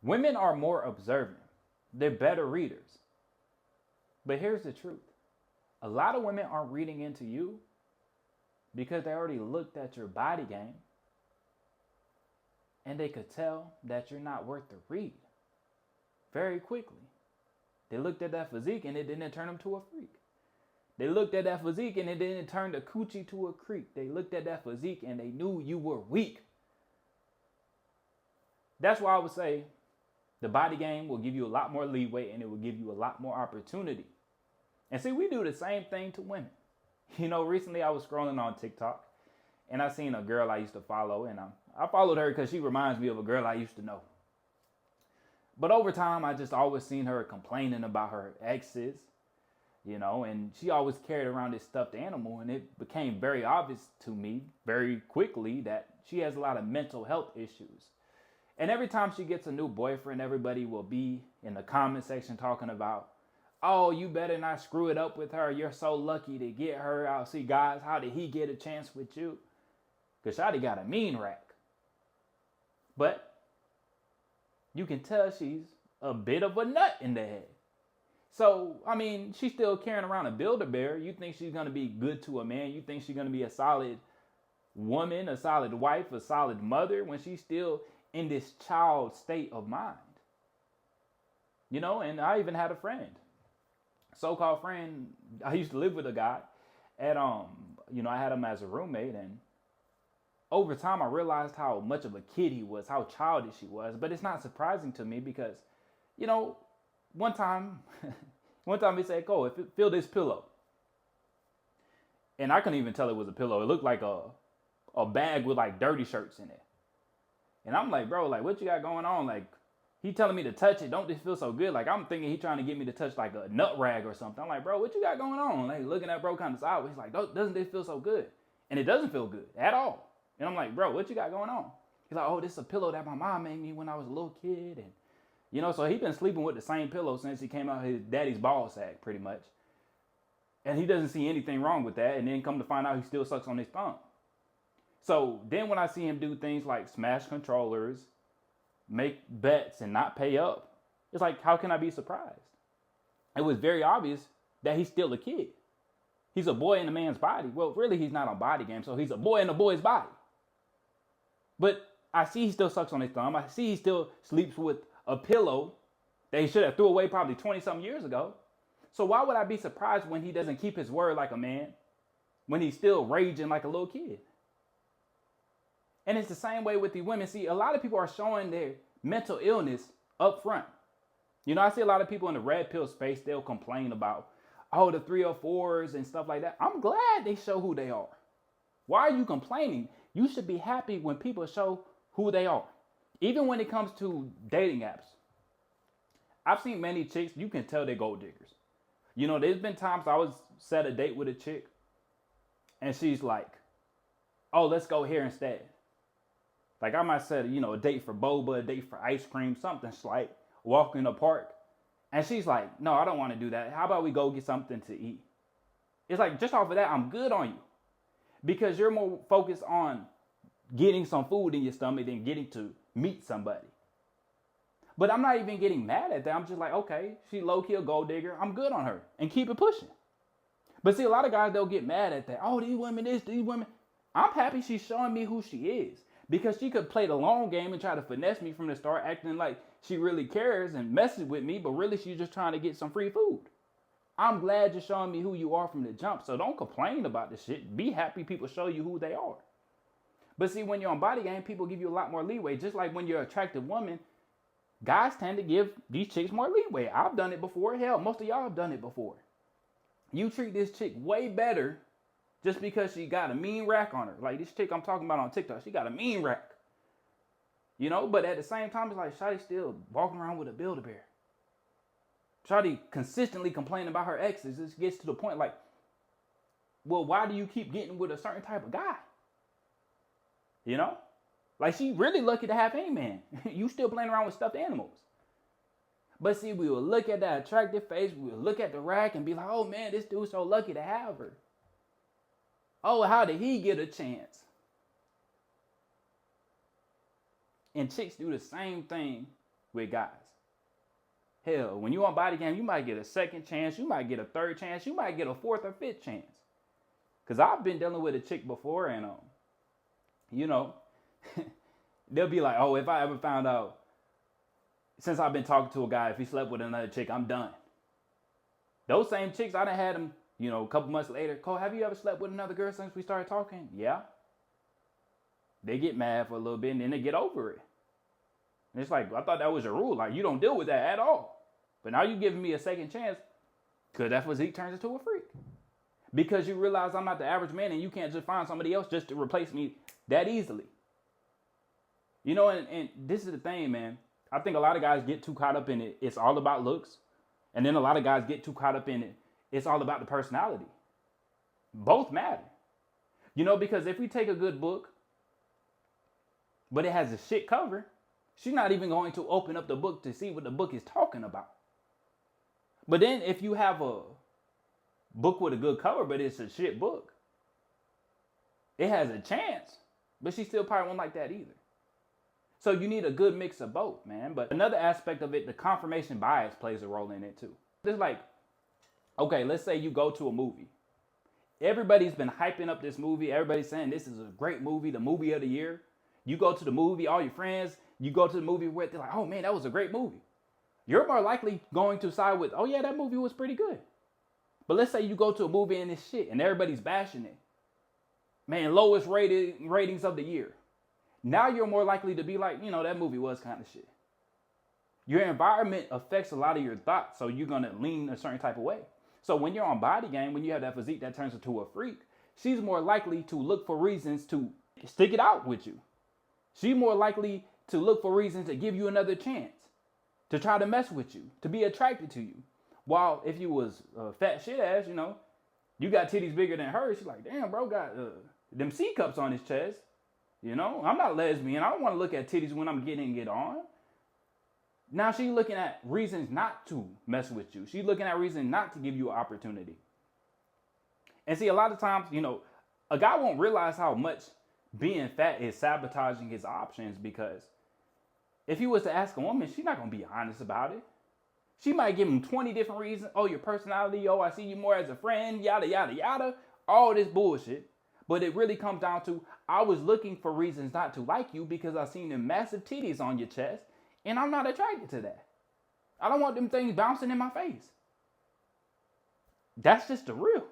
Women are more observant. They're better readers. But here's the truth. A lot of women aren't reading into you because they already looked at your body game and they could tell that you're not worth the read very quickly. They looked at that physique and it didn't turn them to a freak. They looked at that physique and it didn't turn the coochie to a creek. They looked at that physique and they knew you were weak. That's why I would say the body game will give you a lot more leeway and it will give you a lot more opportunity. And see, we do the same thing to women. You know, recently I was scrolling on TikTok and I seen a girl I used to follow, and I followed her because she reminds me of a girl I used to know. But over time, I just always seen her complaining about her exes, you know, and she always carried around this stuffed animal, and it became very obvious to me very quickly that she has a lot of mental health issues. And every time she gets a new boyfriend, everybody will be in the comment section talking about, oh, you better not screw it up with her. You're so lucky to get her. I'll see, guys, how did he get a chance with you? Because Shawty got a mean rack. But you can tell she's a bit of a nut in the head. So, I mean, she's still carrying around a Build-A-Bear. You think she's going to be good to a man. You think she's going to be a solid woman, a solid wife, a solid mother when she's still in this child state of mind. You know, and I even had a friend, so-called friend. I used to live with a guy at, you know, I had him as a roommate, and over time I realized how much of a kid he was, how childish he was. But it's not surprising to me because, you know, one time he said, "Go, feel this pillow." And I couldn't even tell it was a pillow. It looked like a bag with like dirty shirts in it. And I'm like, bro, like, what you got going on? Like, he telling me to touch it. Don't this feel so good? Like, I'm thinking he trying to get me to touch like a nut rag or something. I'm like, bro, what you got going on? Like, looking at bro kind of sideways. He's like, doesn't this feel so good? And it doesn't feel good at all. And I'm like, bro, what you got going on? He's like, oh, this is a pillow that my mom made me when I was a little kid. And, you know, so he been sleeping with the same pillow since he came out of his daddy's ball sack, pretty much. And he doesn't see anything wrong with that. And then come to find out he still sucks on his thumb. So then when I see him do things like smash controllers, make bets, and not pay up, it's like, how can I be surprised? It was very obvious that he's still a kid. He's a boy in a man's body. Well, really, he's not on body game, so he's a boy in a boy's body. But I see he still sucks on his thumb. I see he still sleeps with a pillow that he should have threw away probably 20-something years ago. So why would I be surprised when he doesn't keep his word like a man, when he's still raging like a little kid? And it's the same way with the women. See, a lot of people are showing their mental illness up front. You know, I see a lot of people in the red pill space, they'll complain about, oh, the 304s and stuff like that. I'm glad they show who they are. Why are you complaining? You should be happy when people show who they are. Even when it comes to dating apps. I've seen many chicks, you can tell they're gold diggers. You know, there's been times I was set a date with a chick and she's like, oh, let's go here instead. Like I might set, you know, a date for boba, a date for ice cream, something slight, walk in the park. And she's like, no, I don't want to do that. How about we go get something to eat? It's like, just off of that, I'm good on you. Because you're more focused on getting some food in your stomach than getting to meet somebody. But I'm not even getting mad at that. I'm just like, okay, she low-key a gold digger. I'm good on her. And keep it pushing. But see, a lot of guys, they'll get mad at that. Oh, these women this, these women. I'm happy she's showing me who she is. Because she could play the long game and try to finesse me from the start, acting like she really cares and messes with me, but really she's just trying to get some free food. I'm glad you're showing me who you are from the jump, so don't complain about this shit. Be happy people show you who they are. But see, when you're on body game, people give you a lot more leeway. Just like when you're an attractive woman, guys tend to give these chicks more leeway. I've done it before. Hell, most of y'all have done it before. You treat this chick way better just because she got a mean rack on her. Like this chick I'm talking about on TikTok, she got a mean rack. You know, but at the same time, it's like Shawty still walking around with a Build-A-Bear. Shawty consistently complaining about her exes. This gets to the point like, well, why do you keep getting with a certain type of guy? You know? Like she really lucky to have a man. You still playing around with stuffed animals. But see, we will look at that attractive face, we will look at the rack and be like, oh man, this dude's so lucky to have her. Oh, how did he get a chance? And chicks do the same thing with guys. Hell, when you on body game, you might get a second chance, you might get a third chance, you might get a fourth or fifth chance. Cause I've been dealing with a chick before, and you know, they'll be like, oh, if I ever found out, since I've been talking to a guy, if he slept with another chick, I'm done. Those same chicks, I done had them, you know, a couple months later. Cole, have you ever slept with another girl since we started talking? Yeah. They get mad for a little bit and then they get over it. And it's like, I thought that was a rule. Like, you don't deal with that at all. But now you're giving me a second chance because that physique turns into a freak. Because you realize I'm not the average man and you can't just find somebody else just to replace me that easily. You know, and this is the thing, man. I think a lot of guys get too caught up in it. It's all about looks. And then a lot of guys get too caught up in it. It's all about the personality. Both matter. You know, because if we take a good book, but it has a shit cover, she's not even going to open up the book to see what the book is talking about. But then if you have a book with a good cover, but it's a shit book, it has a chance, but she still probably won't like that either. So you need a good mix of both, man. But another aspect of it, the confirmation bias plays a role in it too. It's like, okay, let's say you go to a movie. Everybody's been hyping up this movie. Everybody's saying this is a great movie, the movie of the year. You go to the movie, all your friends, you go to the movie where they're like, oh man, that was a great movie. You're more likely going to side with, oh yeah, that movie was pretty good. But let's say you go to a movie and it's shit and everybody's bashing it. Man, lowest ratings of the year. Now you're more likely to be like, you know, that movie was kind of shit. Your environment affects a lot of your thoughts, so you're going to lean a certain type of way. So when you're on body game, when you have that physique that turns into a freak, she's more likely to look for reasons to stick it out with you. She's more likely to look for reasons to give you another chance, to try to mess with you, to be attracted to you. While if you was a fat shit ass, you know, you got titties bigger than hers, she's like, damn, bro got them C cups on his chest. You know, I'm not a lesbian. I don't want to look at titties when I'm getting it on. Now she's looking at reasons not to mess with you. She's looking at reasons not to give you an opportunity. And see, a lot of times, you know, a guy won't realize how much being fat is sabotaging his options, because if he was to ask a woman, she's not going to be honest about it. She might give him 20 different reasons. Oh, your personality. Oh, I see you more as a friend. Yada, yada, yada. All this bullshit. But it really comes down to, I was looking for reasons not to like you because I seen them massive titties on your chest, and I'm not attracted to that. I don't want them things bouncing in my face. That's just the real.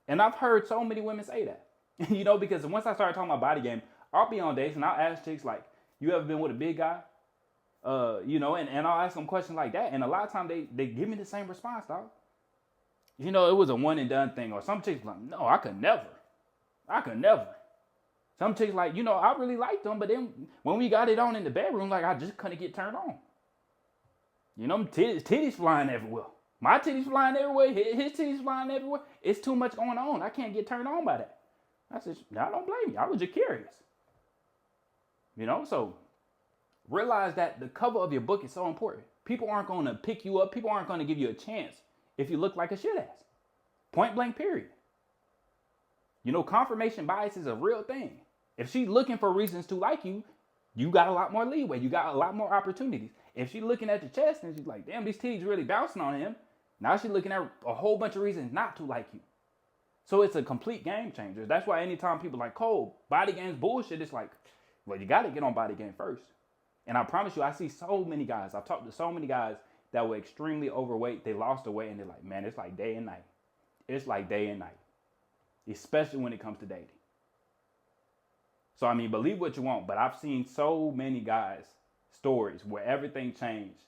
And I've heard so many women say that. You know, because once I started talking about body game, I'll be on dates and I'll ask chicks like, you ever been with a big guy? You know, and I'll ask them questions like that. And a lot of times they give me the same response, dog. You know, it was a one and done thing. Or some chicks like, no, I could never. Some chicks like, you know, I really liked them, but then when we got it on in the bedroom, like I just couldn't get turned on. You know, titties flying everywhere. My titties flying everywhere. His titties flying everywhere. It's too much going on. I can't get turned on by that. I said, I don't blame you. I was just curious. You know, so realize that the cover of your book is so important. People aren't going to pick you up. People aren't going to give you a chance if you look like a shit ass. Point blank, period. You know, confirmation bias is a real thing. If she's looking for reasons to like you, you got a lot more leeway. You got a lot more opportunities. If she's looking at your chest and she's like, damn, these titties really bouncing on him. Now she's looking at a whole bunch of reasons not to like you. So it's a complete game changer. That's why anytime people like, Cole, body game's bullshit, it's like, well, you got to get on body game first. And I promise you, I see so many guys. I've talked to so many guys that were extremely overweight. They lost the weight and they're like, man, it's like day and night. It's like day and night. Especially when it comes to dating. So, I mean, believe what you want, but I've seen so many guys' stories where everything changed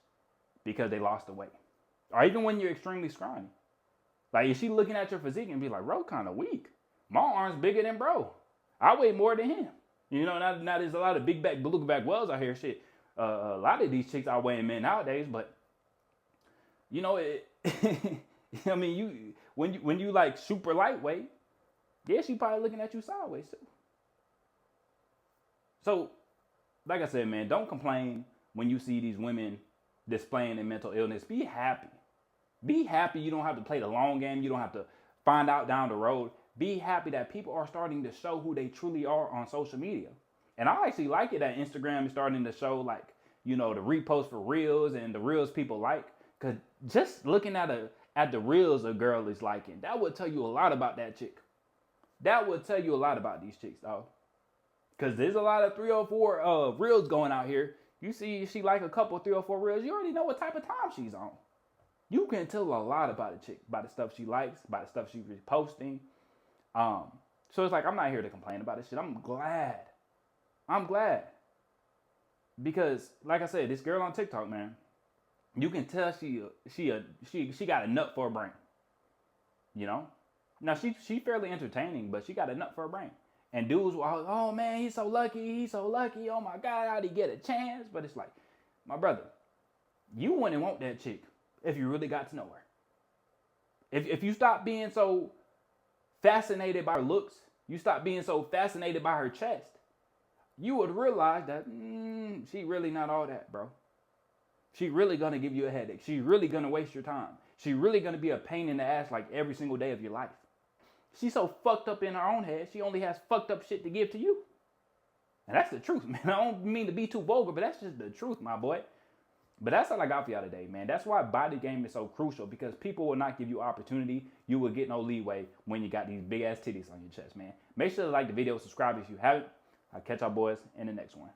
because they lost the weight. Or even when you're extremely scrawny. Like, is she looking at your physique and be like, bro, kind of weak. My arm's bigger than bro. I weigh more than him. You know, now there's a lot of big back, beluga back wells out here. Shit, a lot of these chicks are weighing men nowadays, but, you know, I mean, when you like super lightweight, yeah, she probably looking at you sideways too. So, like I said, man, don't complain when you see these women displaying their mental illness. Be happy. Be happy you don't have to play the long game. You don't have to find out down the road. Be happy that people are starting to show who they truly are on social media. And I actually like it that Instagram is starting to show like you know, the repost for reels and the reels people like. Cause just looking at the reels a girl is liking, that would tell you a lot about that chick. That would tell you a lot about these chicks, dog. Cause there's a lot of 304 reels going out here. You see she like a couple 304 reels, you already know what type of time she's on. You can tell a lot about a chick, by the stuff she likes, by the stuff she's posting. So it's like, I'm not here to complain about this shit. I'm glad. Because like I said, this girl on TikTok, man, you can tell she got a nut for a brain. You know? Now she fairly entertaining, but she got a nut for a brain. And dudes were all, oh man, he's so lucky. Oh my God, how'd he get a chance? But it's like, my brother, you wouldn't want that chick if you really got to know her. If you stop being so fascinated by her looks, you stop being so fascinated by her chest, you would realize that she really not all that, bro. She really gonna give you a headache. She's really gonna waste your time. She really gonna be a pain in the ass like every single day of your life. She's so fucked up in her own head, she only has fucked up shit to give to you. And that's the truth, man. I don't mean to be too vulgar, but that's just the truth, my boy. But that's all I got for y'all today, man. That's why body game is so crucial, because people will not give you opportunity. You will get no leeway when you got these big ass titties on your chest, man. Make sure to like the video, subscribe if you haven't. I'll catch y'all boys in the next one.